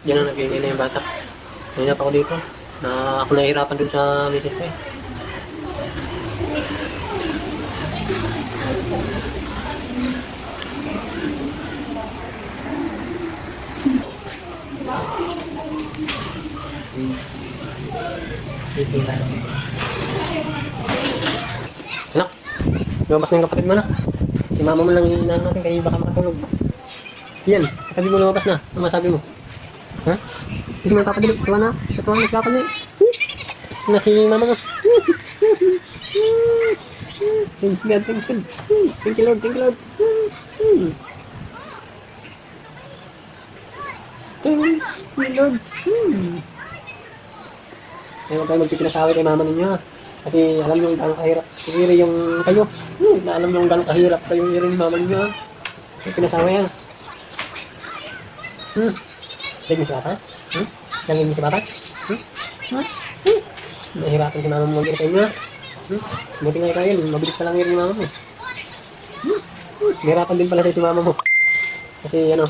Yan ang nag-iingay na yung bata. Ngayon pa ako dito. Na ako nahihirapan dun sa misis ko eh. Anak, lumabas na yung kapatid mo na. Si mama mo lang yung inaano natin kaya baka makatulog. Yan, katabi mo lumabas na. Ano masabi mo? Ha? Hindi mo kapatid, tuwa na. Tuwa na, naglakan na. Na si mama mo. Thanks God, thanks God. Thank you Lord, thank you Lord. Thank you Lord. Ayaw tayo magpipinasawi kay mama ninyo. Kasi alam nyo gano'ng kahirap. Siguro yung kayo. Alam nyo gano'ng kahirap kayo yung mama ninyo. May pinasawi yan. Lagi si bata? Lagi si bata? Nahirapan si mama mo mag-ira sa inyo. Buti nga ikaw yun. Mabilis pa lang yun yung mama mo. Nahirapan din pala si mama mo. Kasi ano,